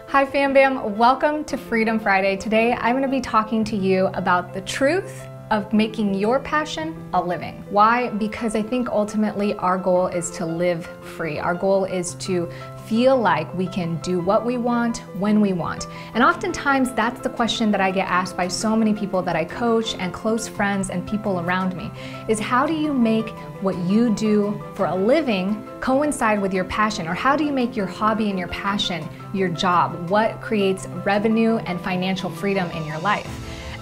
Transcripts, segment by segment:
Hi Fam Bam, welcome to Freedom Friday. Today I'm going to be talking to you about the truth of making your passion a living. Why? Because I think ultimately our goal is to live free. Our goal is to feel like we can do what we want when we want. And oftentimes that's the question that I get asked by so many people that I coach and close friends and people around me is how do you make what you do for a living coincide with your passion? Or how do you make your hobby and your passion your job? What creates revenue and financial freedom in your life?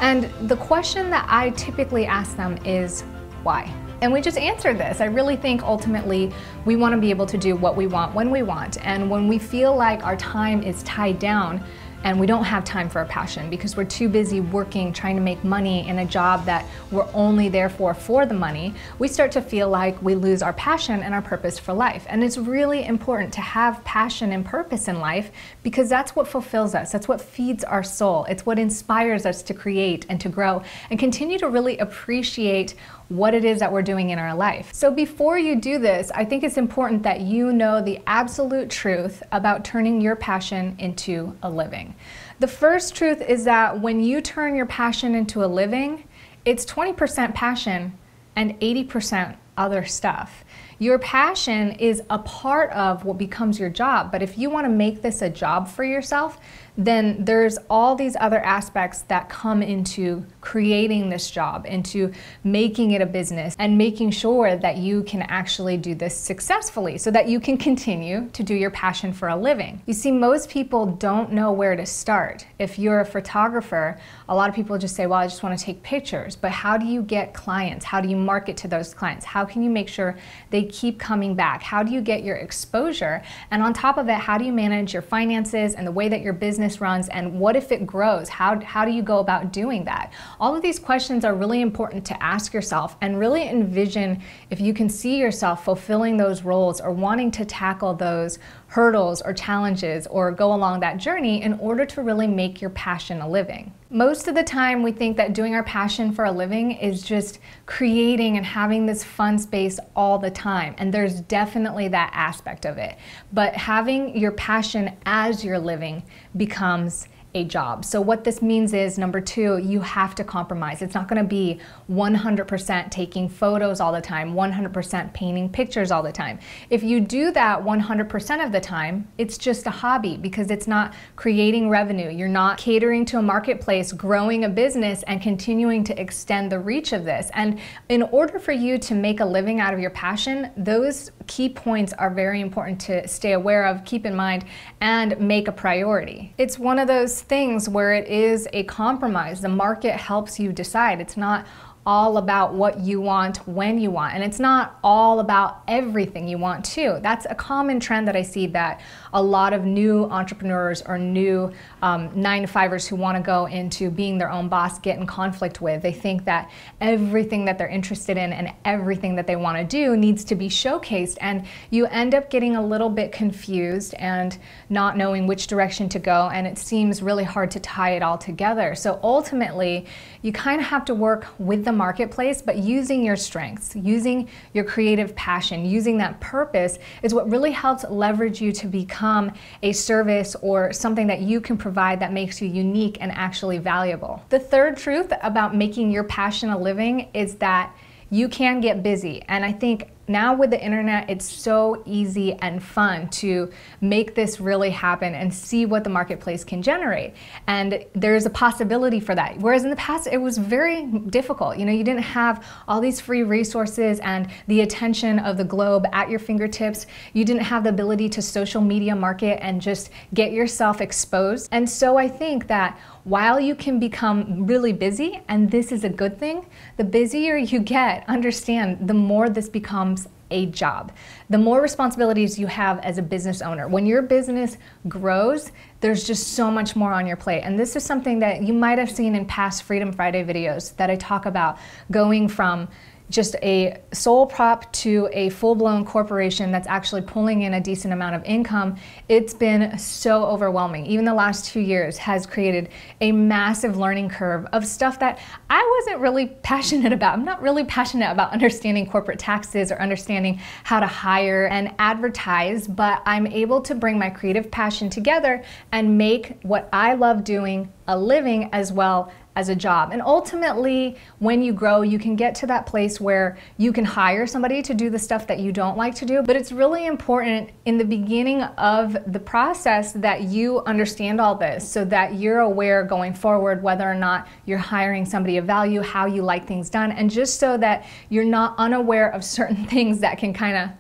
And the question that I typically ask them is why? And we just answered this. I really think ultimately we want to be able to do what we want when we want. And when we feel like our time is tied down and we don't have time for our passion because we're too busy working, trying to make money in a job that we're only there for the money, we start to feel like we lose our passion and our purpose for life. And it's really important to have passion and purpose in life because that's what fulfills us. That's what feeds our soul. It's what inspires us to create and to grow and continue to really appreciate what it is that we're doing in our life. So before you do this, I think it's important that you know the absolute truth about turning your passion into a living. The first truth is that when you turn your passion into a living, it's 20% passion and 80% other stuff. Your passion is a part of what becomes your job, but if you want to make this a job for yourself, then there's all these other aspects that come into creating this job, into making it a business and making sure that you can actually do this successfully so that you can continue to do your passion for a living. You see, most people don't know where to start. If you're a photographer, a lot of people just say, well, I just want to take pictures, but how do you get clients? How do you market to those clients? How can you make sure they keep coming back? How do you get your exposure? And on top of it, how do you manage your finances and the way that your business runs, and what if it grows? How do you go about doing that? All of these questions are really important to ask yourself and really envision if you can see yourself fulfilling those roles or wanting to tackle those hurdles or challenges or go along that journey in order to really make your passion a living. Most of the time we think that doing our passion for a living is just creating and having this fun space all the time, and there's definitely that aspect of it. But having your passion as your living becomes a job. So what this means is, number two, you have to compromise. It's not going to be 100% taking photos all the time, 100% painting pictures all the time. If you do that 100% of the time, it's just a hobby because it's not creating revenue. You're not catering to a marketplace, growing a business, and continuing to extend the reach of this. And in order for you to make a living out of your passion, those key points are very important to stay aware of, keep in mind, and make a priority. It's one of those things where it is a compromise. The market helps you decide. It's not all about what you want when you want, and it's not all about everything you want too. That's a common trend that I see that a lot of new entrepreneurs or new 9-to-5ers who want to go into being their own boss get in conflict with. They think that everything that they're interested in and everything that they want to do needs to be showcased, and you end up getting a little bit confused and not knowing which direction to go, and it seems really hard to tie it all together. So ultimately, you kind of have to work with the marketplace, but using your strengths, using your creative passion, using that purpose is what really helps leverage you to become a service or something that you can provide that makes you unique and actually valuable. The third truth about making your passion a living is that you can get busy. And I think now with the internet, it's so easy and fun to make this really happen and see what the marketplace can generate. And there's a possibility for that. Whereas in the past, it was very difficult. You know, you didn't have all these free resources and the attention of the globe at your fingertips. You didn't have the ability to social media market and just get yourself exposed. And so I think that while you can become really busy, and this is a good thing, the busier you get, understand, the more this becomes a job. The more responsibilities you have as a business owner. When your business grows, there's just so much more on your plate. And this is something that you might have seen in past Freedom Friday videos that I talk about, going from just a sole prop to a full-blown corporation that's actually pulling in a decent amount of income, it's been so overwhelming. Even the last 2 years has created a massive learning curve of stuff that I wasn't really passionate about. I'm not really passionate about understanding corporate taxes or understanding how to hire and advertise, but I'm able to bring my creative passion together and make what I love doing a living as well as a job. And ultimately, when you grow, you can get to that place where you can hire somebody to do the stuff that you don't like to do. But it's really important in the beginning of the process that you understand all this so that you're aware going forward whether or not you're hiring somebody of value, how you like things done, and just so that you're not unaware of certain things that can kind of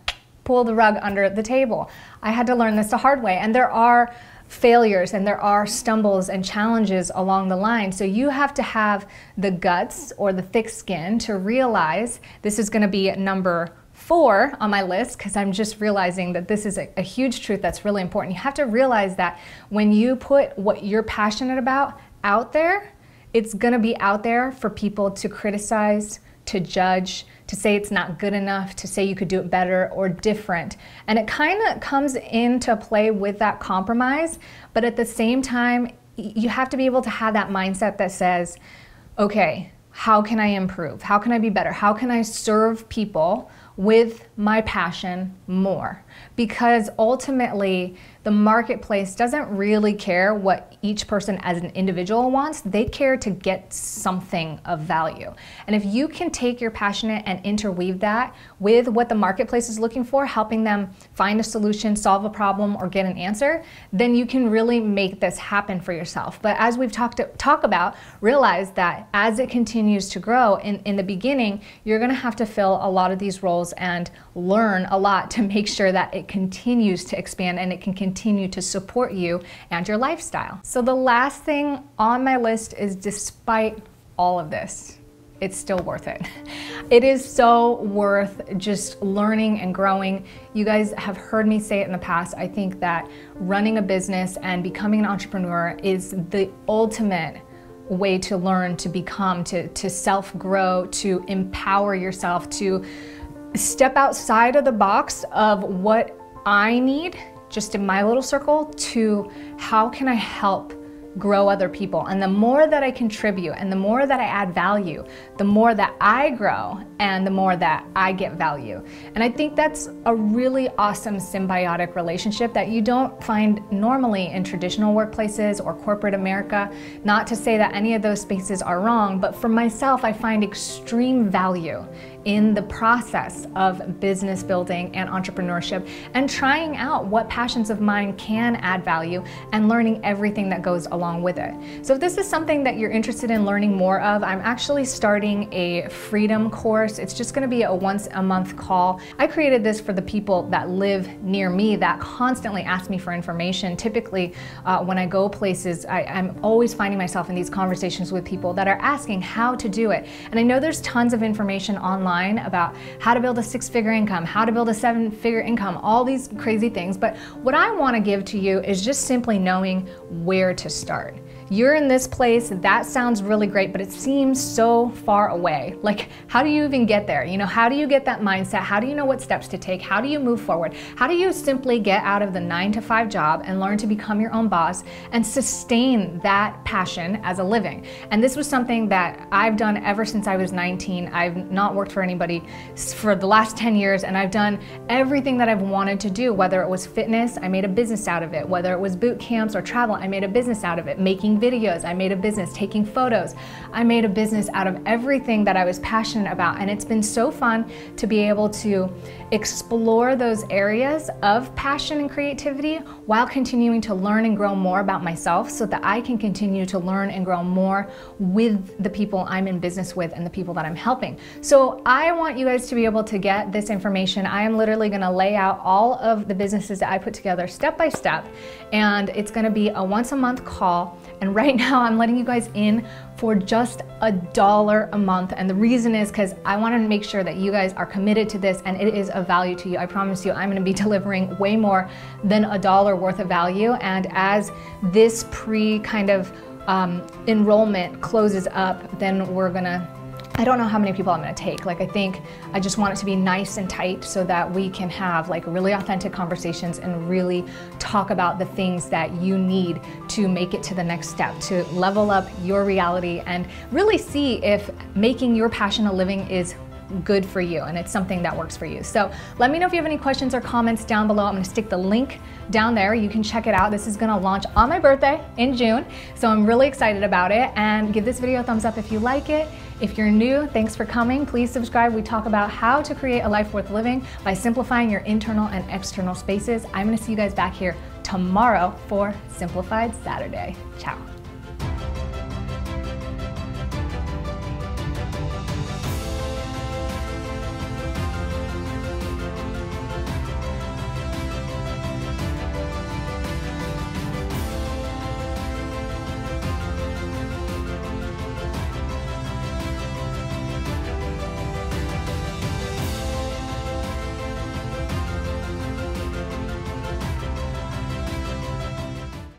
pull the rug under the table. I had to learn this the hard way, and there are failures and there are stumbles and challenges along the line. So you have to have the guts or the thick skin to realize this is going to be number 4 on my list, because I'm just realizing that this is a huge truth that's really important. You have to realize that when you put what you're passionate about out there, it's going to be out there for people to criticize, to judge, to say it's not good enough, to say you could do it better or different. And it kind of comes into play with that compromise, but at the same time, you have to be able to have that mindset that says, okay, how can I improve? How can I be better? How can I serve people with my passion more? Because ultimately, the marketplace doesn't really care what each person as an individual wants. They care to get something of value. And if you can take your passion and interweave that with what the marketplace is looking for, helping them find a solution, solve a problem, or get an answer, then you can really make this happen for yourself. But as we've talked about, realize that as it continues to grow, in the beginning, you're gonna have to fill a lot of these roles and learn a lot to make sure that it continues to expand and it can continue to support you and your lifestyle. So the last thing on my list is, despite all of this, it's still worth it. It is so worth just learning and growing. You guys have heard me say it in the past. I think that running a business and becoming an entrepreneur is the ultimate way to learn, to become, to self-grow, to empower yourself, to step outside of the box of what I need just in my little circle to how can I help grow other people. And the more that I contribute and the more that I add value, the more that I grow and the more that I get value. And I think that's a really awesome symbiotic relationship that you don't find normally in traditional workplaces or corporate America. Not to say that any of those spaces are wrong, but for myself, I find extreme value in the process of business building and entrepreneurship and trying out what passions of mine can add value and learning everything that goes along with it. So if this is something that you're interested in learning more of, I'm actually starting a freedom course. It's just gonna be a once a month call. I created this for the people that live near me that constantly ask me for information. Typically, when I go places, I'm always finding myself in these conversations with people that are asking how to do it. And I know there's tons of information online about how to build a 6-figure income, how to build a 7-figure income, all these crazy things. But what I want to give to you is just simply knowing where to start. You're in this place, that sounds really great, but it seems so far away. Like, how do you even get there? You know, how do you get that mindset? How do you know what steps to take? How do you move forward? How do you simply get out of the 9-to-5 job and learn to become your own boss and sustain that passion as a living? And this was something that I've done ever since I was 19. I've not worked for anybody for the last 10 years, and I've done everything that I've wanted to do. Whether it was fitness, I made a business out of it. Whether it was boot camps or travel, I made a business out of it. Making videos, I made a business. Taking photos, I made a business out of everything that I was passionate about. And it's been so fun to be able to explore those areas of passion and creativity while continuing to learn and grow more about myself so that I can continue to learn and grow more with the people I'm in business with and the people that I'm helping. So I want you guys to be able to get this information. I am literally going to lay out all of the businesses that I put together step by step, and it's going to be a once a month call. And right now I'm letting you guys in for just $1 a month. And the reason is because I want to make sure that you guys are committed to this and it is of value to you. I promise you I'm going to be delivering way more than $1 worth of value. And as this pre kind of enrollment closes up, then we're going to I don't know how many people I'm gonna take. Like, I think I just want it to be nice and tight so that we can have like really authentic conversations and really talk about the things that you need to make it to the next step, to level up your reality and really see if making your passion a living is good for you and it's something that works for you. So let me know if you have any questions or comments down below. I'm gonna stick the link down there. You can check it out. This is gonna launch on my birthday in June. So I'm really excited about it, and give this video a thumbs up if you like it. If you're new, thanks for coming. Please subscribe. We talk about how to create a life worth living by simplifying your internal and external spaces. I'm gonna see you guys back here tomorrow for Simplified Saturday. Ciao.